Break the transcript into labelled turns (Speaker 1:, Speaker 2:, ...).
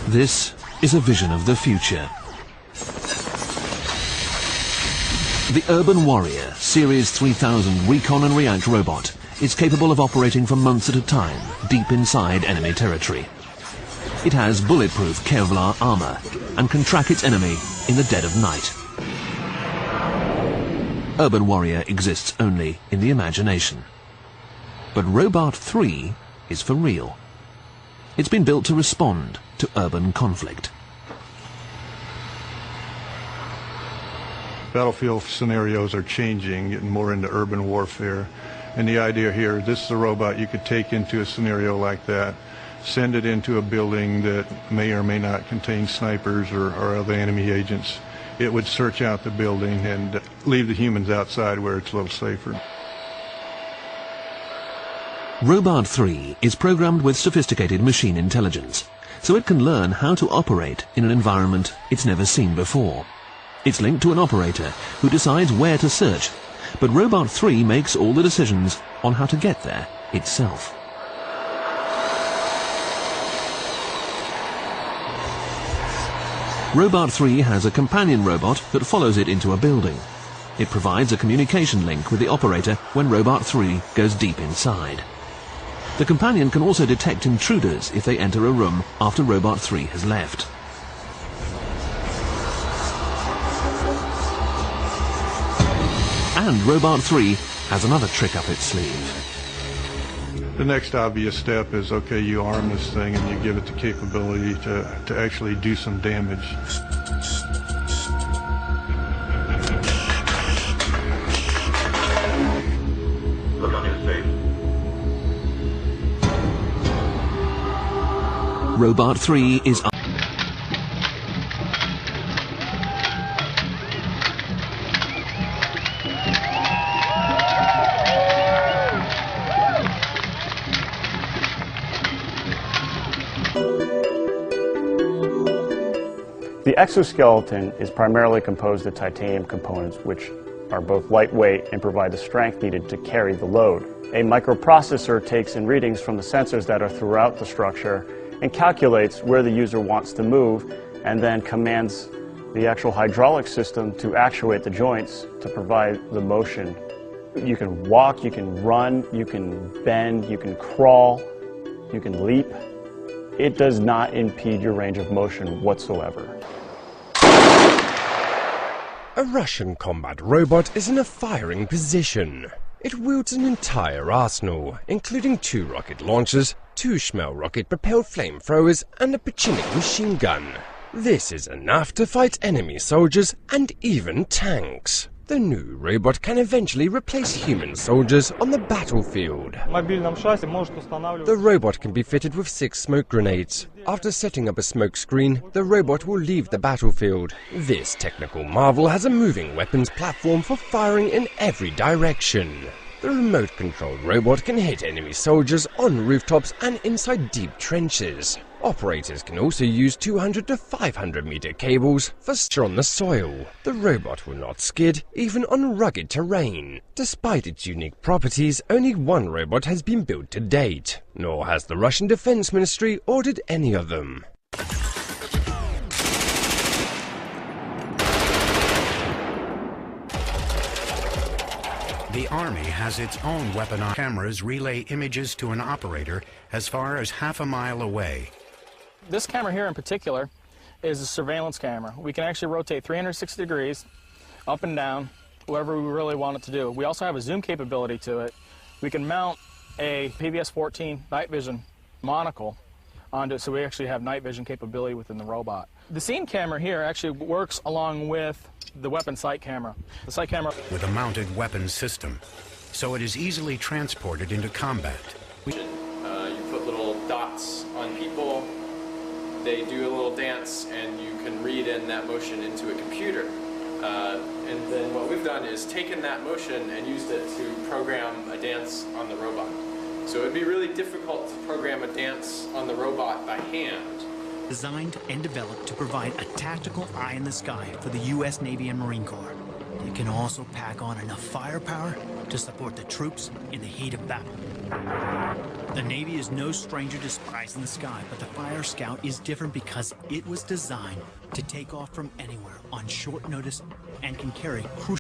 Speaker 1: This is a vision of the future. The Urban Warrior Series 3000 Recon and React robot is capable of operating for months at a time, deep inside enemy territory. It has bulletproof Kevlar armor and can track its enemy in the dead of night. Urban Warrior exists only in the imagination. But Robot 3 is for real. It's been built to respond to urban conflict.
Speaker 2: Battlefield scenarios are changing, getting more into urban warfare. And the idea here, this is a robot you could take into a scenario like that, send it into a building that may or may not contain snipers or other enemy agents. It would search out the building and leave the humans outside where it's a little safer.
Speaker 1: Robot 3 is programmed with sophisticated machine intelligence, so it can learn how to operate in an environment it's never seen before. It's linked to an operator who decides where to search, but Robot 3 makes all the decisions on how to get there itself. Robot 3 has a companion robot that follows it into a building. It provides a communication link with the operator when Robot 3 goes deep inside. The companion can also detect intruders if they enter a room after Robot 3 has left. And Robot 3 has another trick up its sleeve.
Speaker 2: The next obvious step is, okay, you arm this thing and you give it the capability to actually do some damage.
Speaker 3: Look on his face.
Speaker 1: Robot 3 is
Speaker 4: The exoskeleton is primarily composed of titanium components, which are both lightweight and provide the strength needed to carry the load. A microprocessor takes in readings from the sensors that are throughout the structure and calculates where the user wants to move, and then commands the actual hydraulic system to actuate the joints to provide the motion. You can walk, you can run, you can bend, you can crawl, you can leap. It does not impede your range of motion whatsoever.
Speaker 5: A Russian combat robot is in a firing position. It wields an entire arsenal, including 2 rocket launchers, 2 Shmel rocket-propelled flamethrowers, and a Pachinik machine gun. This is enough to fight enemy soldiers and even tanks. The new robot can eventually replace human soldiers on the battlefield. The robot can be fitted with 6 smoke grenades. After setting up a smoke screen, the robot will leave the battlefield. This technical marvel has a moving weapons platform for firing in every direction. The remote-controlled robot can hit enemy soldiers on rooftops and inside deep trenches. Operators can also use 200 to 500 meter cables for stir on the soil. The robot will not skid even on rugged terrain. Despite its unique properties, only 1 robot has been built to date, nor has the Russian Defense Ministry ordered any of them.
Speaker 6: The Army has its own weaponized cameras relay images to an operator as far as half a mile away.
Speaker 7: This camera here in particular is a surveillance camera. We can actually rotate 360 degrees, up and down, whatever we really want it to do. We also have a zoom capability to it. We can mount a PVS-14 night vision monocle onto it, so we actually have night vision capability within the robot. The scene camera here actually works along with the weapon sight camera. The sight camera
Speaker 6: with a mounted weapons system, so it is easily transported into combat.
Speaker 8: You put little dots on people, they do a little dance, and you can read in that motion into a computer. And then what we've done is taken that motion and used it to program a dance on the robot. So it'd be really difficult to program a dance on the robot by hand.
Speaker 9: Designed and developed to provide a tactical eye in the sky for the U.S. Navy and Marine Corps. It can also pack on enough firepower to support the troops in the heat of battle. The Navy is no stranger to spies in the sky, but the Fire Scout is different because it was designed to take off from anywhere on short notice and can carry crucial